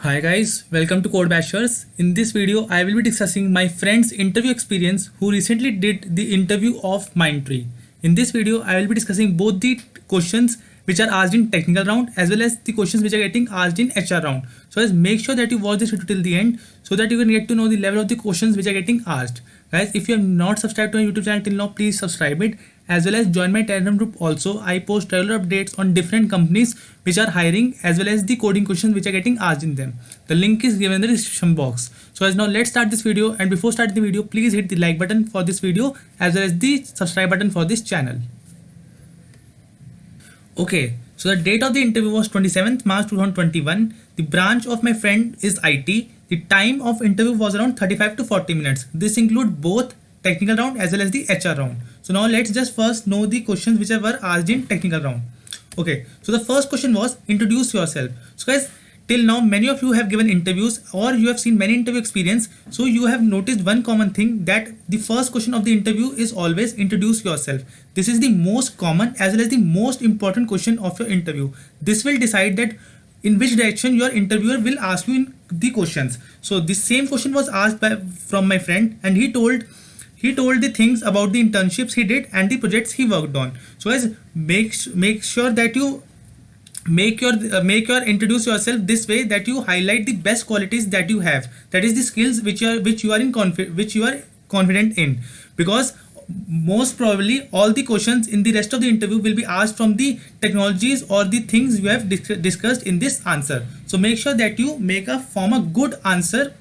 Hi guys, welcome to Code Bashers. In this video, I will be discussing my friend's interview experience who recently did the interview of Mindtree. In this video, I will be discussing both the questions which are asked in technical round as well as the questions which are getting asked in HR round. So guys, make sure that you watch this video till the end so that you can get to know the level of the questions which are getting asked. Guys, if you have not subscribed to my YouTube channel till now, please subscribe it as well as join my Telegram group also. I post regular updates on different companies which are hiring as well as the coding questions which are getting asked in them. The link is given in the description box. So guys, now let's start this video, and before starting the video, please hit the like button for this video as well as the subscribe button for this channel. Okay, so the date of the interview was 27th March 2021. The branch of my friend is IT. The time of interview was around 35 to 40 minutes. This includes both technical round as well as the HR round. So now let's just first know the questions which were asked in technical round. Okay, so the first question was introduce yourself. So guys, till now many of you have given interviews or you have seen many interview experience, so you have noticed one common thing, that the first question of the interview is always introduce yourself. This is the most common as well as the most important question of your interview. This will decide that in which direction your interviewer will ask you in the questions. So the same question was asked from my friend, and he told the things about the internships he did and the projects he worked on. So guys, make sure that you make your introduce yourself this way, that you highlight the best qualities that you have, that is the skills which you are confident in, because most probably all the questions in the rest of the interview will be asked from the technologies or the things you have discussed in this answer. So make sure that you form a good answer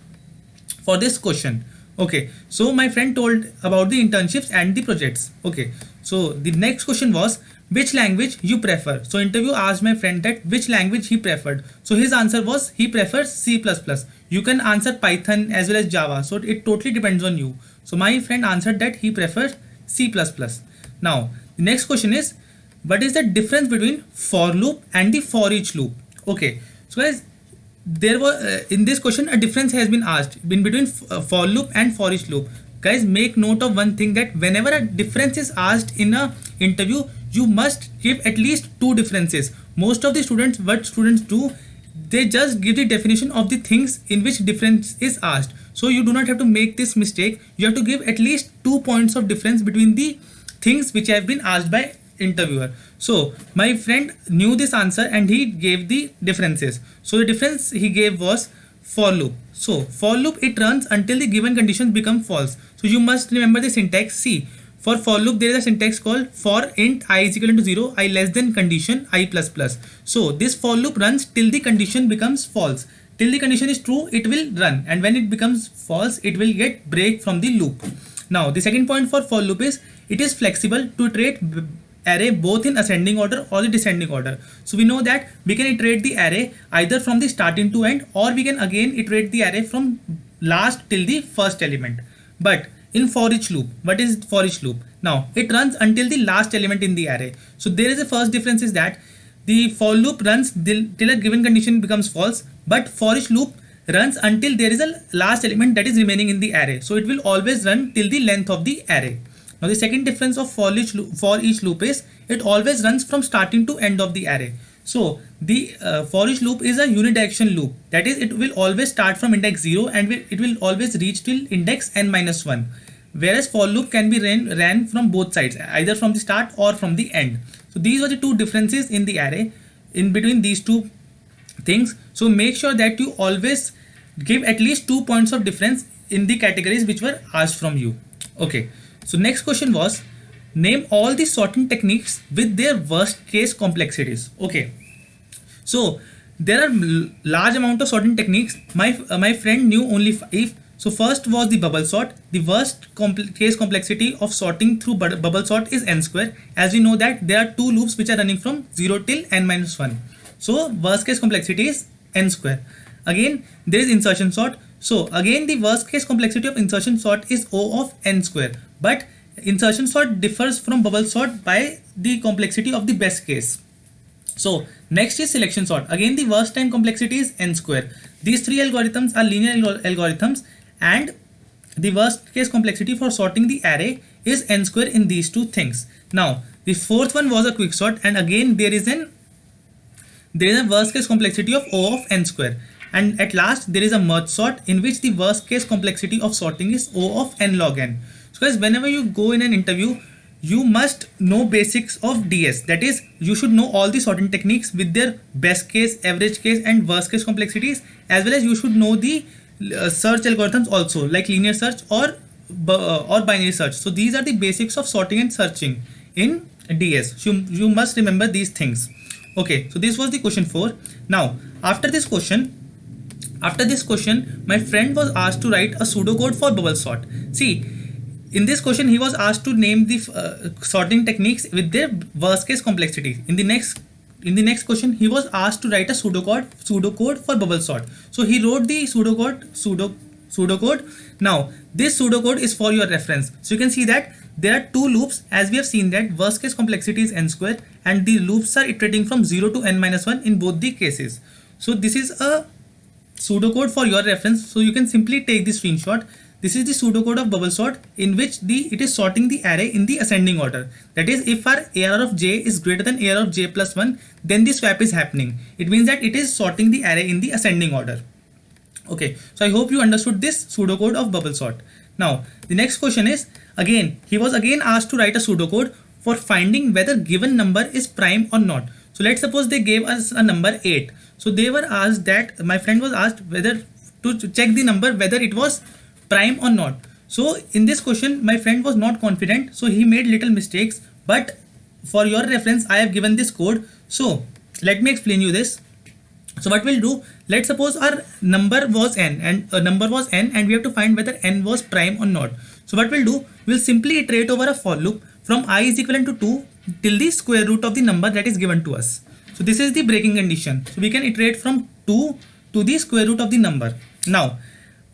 for this question. Okay, so my friend told about the internships and the projects. Okay, so the next question was which language you prefer. So interview asked my friend that which language he preferred. So his answer was he prefers C++. You can answer Python as well as Java, so it totally depends on you. So my friend answered that he prefers C++. Now the next question is, what is the difference between for loop and the for each loop? Okay, so guys, there was in this question a difference has been asked in between for loop and for each loop. Guys, make note of one thing, that whenever a difference is asked in a interview, you must give at least two differences. Most of the students, what students do, they just give the definition of the things in which difference is asked. So you do not have to make this mistake. You have to give at least 2 points of difference between the things which have been asked by interviewer. So my friend knew this answer and he gave the differences. So the difference he gave was for loop. So for loop, it runs until the given conditions become false. So you must remember the syntax. See, for loop there is a syntax called for int I is equal to 0, I less than condition I plus plus. So this for loop runs till the condition becomes false. Till the condition is true, it will run, and when it becomes false, it will get break from the loop. Now the second point for loop is it is flexible to iterate array both in ascending order or the descending order. So we know that we can iterate the array either from the starting to end, or we can again iterate the array from last till the first element. But in for each loop, what is for each loop? Now it runs until the last element in the array. So there is a first difference, is that the for loop runs till a given condition becomes false, but for each loop runs until there is a last element that is remaining in the array. So it will always run till the length of the array. Now the second difference of for each loop is it always runs from starting to end of the array. So the for each loop is a unidirectional loop, that is it will always start from index 0 and it will always reach till index n-1, whereas for loop can be ran from both sides, either from the start or from the end. So these are the two differences in the array in between these two things. So make sure that you always give at least 2 points of difference in the categories which were asked from you. Okay, so next question was name all the sorting techniques with their worst case complexities. Okay, so there are large amount of sorting techniques. My friend knew only 5. So first was the bubble sort. The worst case complexity of sorting through bubble sort is n square, as we know that there are two loops which are running from 0 till n-1. So worst case complexity is n square. Again there is insertion sort. So again the worst case complexity of insertion sort is O of n square, but insertion sort differs from bubble sort by the complexity of the best case. So next is selection sort. Again the worst time complexity is n square. These three algorithms are linear algorithms, and the worst case complexity for sorting the array is n square in these two things. Now the fourth one was a quick sort, and again there is a worst case complexity of O of n square. and at last there is a merge sort in which the worst case complexity of sorting is O of n log n. So guys, whenever you go in an interview, you must know basics of DS. That is, you should know all the sorting techniques with their best case, average case and worst case complexities, as well as you should know the search algorithms also, like linear search or binary search. So these are the basics of sorting and searching in DS. You must remember these things. Okay, so this was the question 4. Now after this question, my friend was asked to write a pseudocode for bubble sort. See, in this question he was asked to name the sorting techniques with their worst case complexity. In the next question he was asked to write a pseudocode for bubble sort. So he wrote the pseudocode. Now this pseudocode is for your reference. So you can see that there are two loops, as we have seen that worst case complexity is n square and the loops are iterating from 0 to n minus 1 in both the cases. So this is a pseudocode for your reference. So you can simply take the screenshot. This is the pseudocode of bubble sort in which it is sorting the array in the ascending order. That is, if our ARR of j is greater than ARR of j plus 1, then the swap is happening. It means that it is sorting the array in the ascending order. Okay, so I hope you understood this pseudocode of bubble sort. Now the next question is, he was again asked to write a pseudocode for finding whether given number is prime or not. So let's suppose they gave us a number 8. So they were asked that, my friend was asked whether to check the number whether it was prime or not. So in this question my friend was not confident, so he made little mistakes, but for your reference I have given this code. So let me explain you this. So what we'll do, let's suppose our number was n and we have to find whether n was prime or not. So what we'll do, we'll simply iterate over a for loop from I is equivalent to 2 till the square root of the number that is given to us. So this is the breaking condition. So we can iterate from 2 to the square root of the number. Now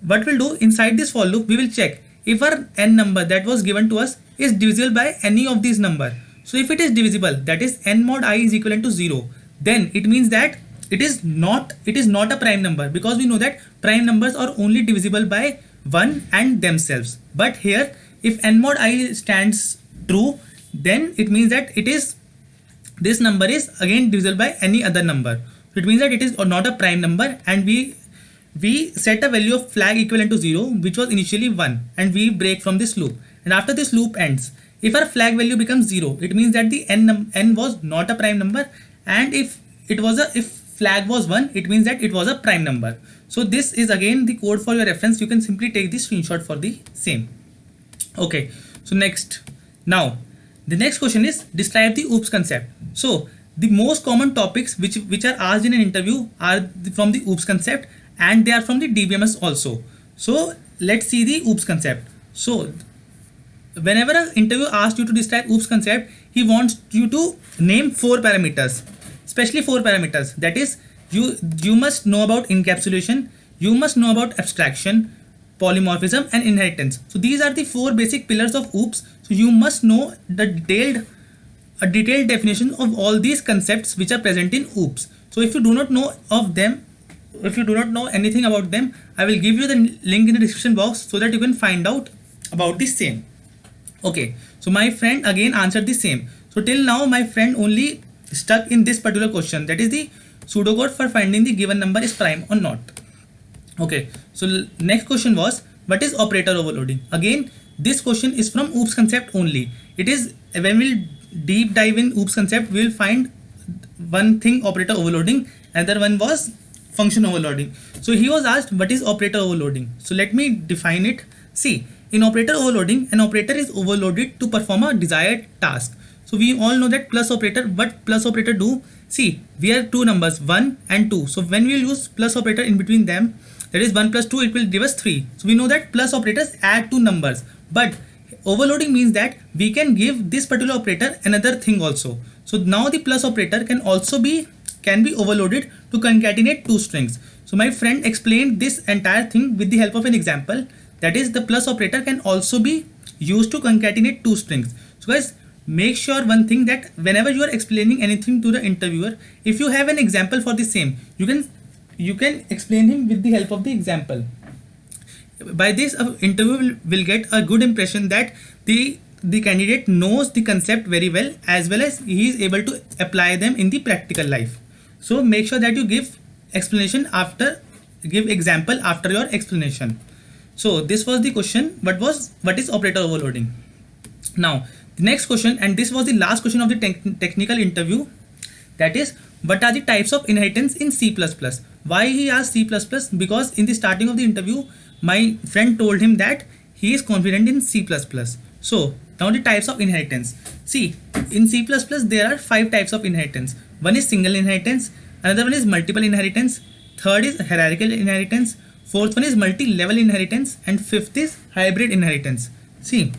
what we'll do, inside this for loop we will check if our n number that was given to us is divisible by any of these number. So if it is divisible, that is n mod I is equivalent to 0, then it means that it is not a prime number, because we know that prime numbers are only divisible by 1 and themselves. But here if n mod I stands true, then it means that this number is again divisible by any other number. So it means that it is not a prime number, and we set a value of flag equivalent to 0, which was initially 1, and we break from this loop. And after this loop ends, if our flag value becomes 0, it means that the n was not a prime number, and if flag was 1, it means that it was a prime number. So this is again the code for your reference. You can simply take the screenshot for the same. Okay, so now the next question is, describe the OOPS concept. So the most common topics which are asked in an interview are from the OOPS concept, and they are from the DBMS also. So let's see the OOPS concept. So whenever an interviewer asks you to describe OOPS concept, he wants you to name 4 parameters, especially 4 parameters. That is, you must know about encapsulation, you must know about abstraction, polymorphism and inheritance. So these are the 4 basic pillars of OOPS. So you must know a detailed definition of all these concepts which are present in OOPS. So if you do not know of them, if you do not know anything about them, I will give you the link in the description box so that you can find out about the same. Okay, so my friend again answered the same. So till now my friend only stuck in this particular question, that is the pseudocode for finding the given number is prime or not. Okay, so next question was, what is operator overloading? Again, this question is from OOPS concept only. It is, when we'll deep dive in OOPS concept, we will find one thing, operator overloading, another one was function overloading. So he was asked, what is operator overloading? So let me define it. See, in operator overloading, an operator is overloaded to perform a desired task. So we all know that plus operator, what plus operator do? See, we have two numbers 1 and 2. So when we will use plus operator in between them, that is 1 plus 2, it will give us 3. So we know that plus operators add two numbers, but overloading means that we can give this particular operator another thing also. So now the plus operator can be overloaded to concatenate two strings. So my friend explained this entire thing with the help of an example. That is, the plus operator can also be used to concatenate two strings. So guys, make sure one thing, that whenever you are explaining anything to the interviewer, if you have an example for the same, you can explain him with the help of the example. By this, interviewer will get a good impression that the candidate knows the concept very well, as he is able to apply them in the practical life. So make sure that you give explanation after give example after your explanation. So this was the question. What is operator overloading? Now the next question, and this was the last question of the technical interview, that is, what are the types of inheritance in C++? Why he asked C++? Because in the starting of the interview, my friend told him that he is confident in C++. So now the types of inheritance. See, in C++ there are 5 types of inheritance. One is single inheritance, another one is multiple inheritance, third is hierarchical inheritance, fourth one is multi-level inheritance, and fifth is hybrid inheritance. See,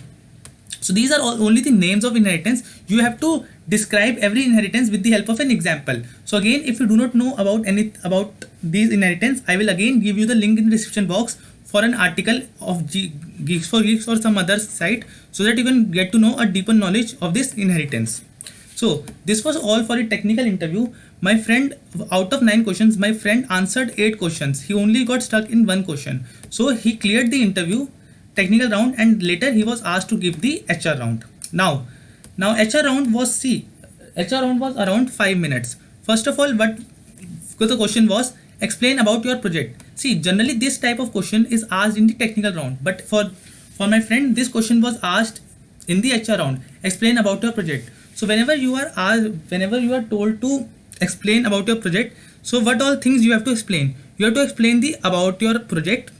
so these are only the names of inheritance. You have to describe every inheritance with the help of an example. So again, if you do not know about these inheritance, I will again give you the link in the description box for an article of Geeks for Geeks or some other site, so that you can get to know a deeper knowledge of this inheritance. So this was all for the technical interview. My friend, out of 9 questions, my friend answered 8 questions. He only got stuck in 1 question. So he cleared the interview, technical round, and later he was asked to give the HR round. Now HR round was around 5 minutes. First of all, what the question was, explain about your project. See, generally this type of question is asked in the technical round, but for my friend, this question was asked in the HR round. Explain about your project. So whenever you are told to explain about your project, so what all things you have to explain? You have to explain about your project.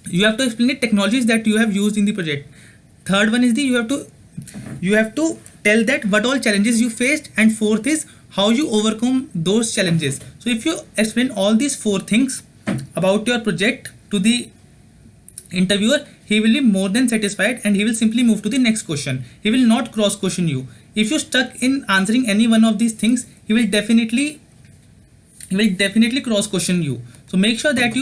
You have to explain the technologies that you have used in the project. Third one is you have to tell that what all challenges you faced, and fourth is how you overcome those challenges. So if you explain all these 4 things about your project to the interviewer, he will be more than satisfied and he will simply move to the next question. He will not cross question you. If you stuck in answering any one of these things, he will definitely cross question you. So make sure that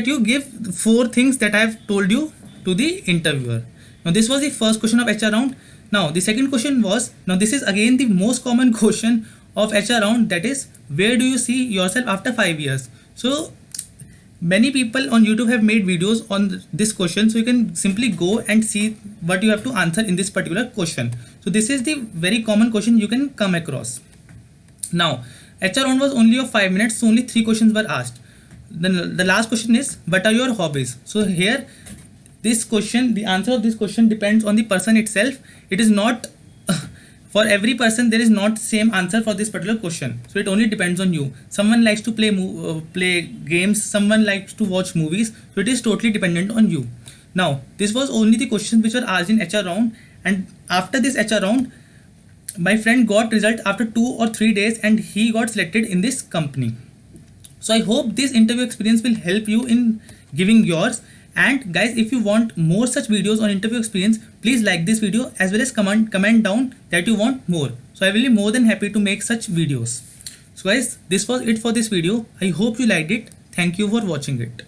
you give 4 things that I have told you to the interviewer. Now this was the first question of HR round. Now the second question was, now this is again the most common question of HR round, that is, where do you see yourself after 5 years? So many people on YouTube have made videos on this question, so you can simply go and see what you have to answer in this particular question. So this is the very common question you can come across. Now HR round was only of 5 minutes, so only 3 questions were asked. Then the last question is, what are your hobbies? So here, this question, the answer of this question depends on the person itself. It is not for every person, there is not same answer for this particular question. So it only depends on you. Someone likes to play games, someone likes to watch movies. So it is totally dependent on you. Now this was only the questions which were asked in HR round, and after this HR round, my friend got result after 2 or 3 days and he got selected in this company. So I hope this interview experience will help you in giving yours. And guys, if you want more such videos on interview experience, please like this video as well as comment down that you want more. So I will be more than happy to make such videos. So guys, this was it for this video. I hope you liked it. Thank you for watching it.